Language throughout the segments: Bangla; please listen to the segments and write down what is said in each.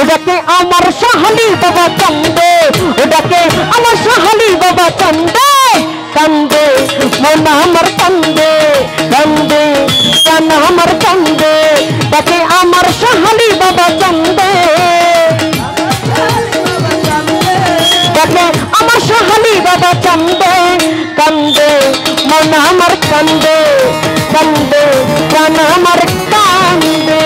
ওটাকে আমার সাহালি বাবা কান্দে, ওটাকে আমার সাহালি বাবা কান্দে, কান্দে মন আমার কান্দে, কান্দে প্রাণ আমার কান্দে, তাকে আমার সাহালি বাবা কান্দে, তাকে আমার সাহালি বাবা কান্দে, কান্দে মন আমার কান্দে, কান্দে প্রাণ আমার কান্দে।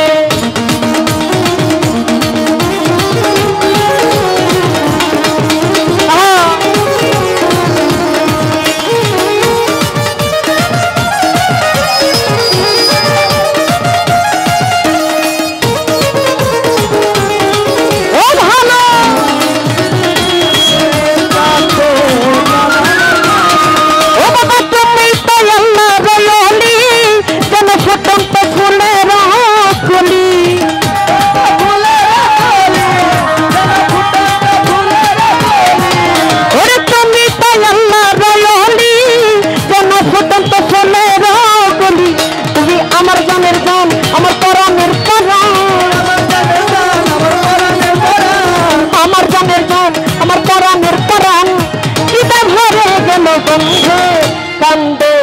কান্দে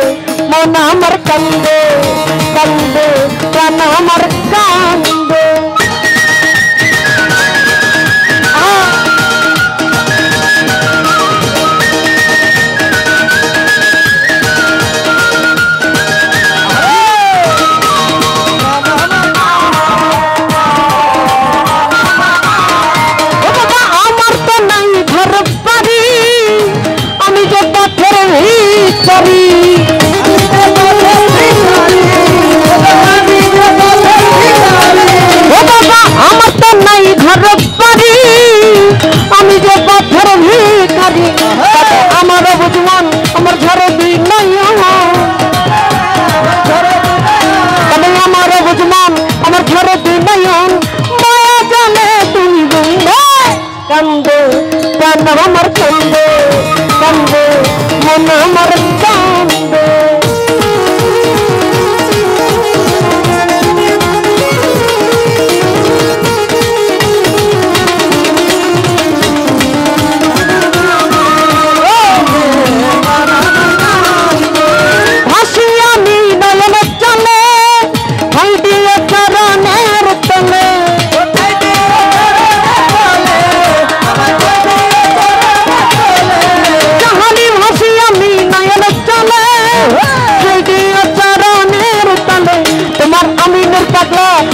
মন আমার কান্দে, কান্দে প্রাণ আমার কান্দে। আমার তো নাই ঘর বাড়ি, আমি যে পথের ভিখারি, আমার তো নাই ঘর বাড়ি, আমি যে পথের ভিখারি, আমার বুঝমান আমার ঘরে দুই নয়ন, তবে আমার বুঝমান আমার ঘরে দুই নয়ন, মায়া জানে তুমি বন্ধে, কান্দে প্রাণ আমার কান্দে, কান্দে মন আমার কান্দে।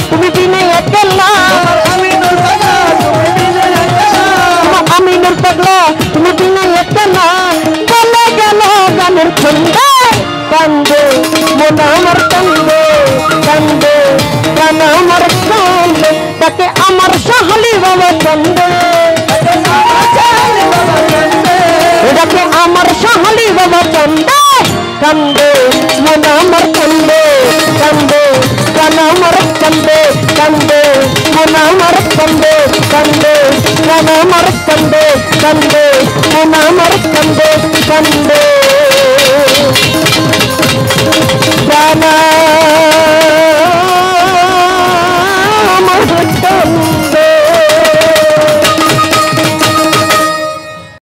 তুমি দিনে একলা, আমিনুর পাগলা তুমি দিনে একলা, গলে গেল গানের ছন্দে, কান্দে মন আমার কান্দে, কান্দে প্রাণ আমার কান্দে, তাকে আমার সাহালি বাবা কান্দে, এটাকে আমার সাহালি বাবা কান্দে, কান্দে মন আমার কান্দে, কান্দে প্রাণ আমার কান্দে, কান্দে মন আমার কান্দে, কান্দে প্রাণ আমার কান্দে, কান্দে মন আমার কান্দে, কান্দে।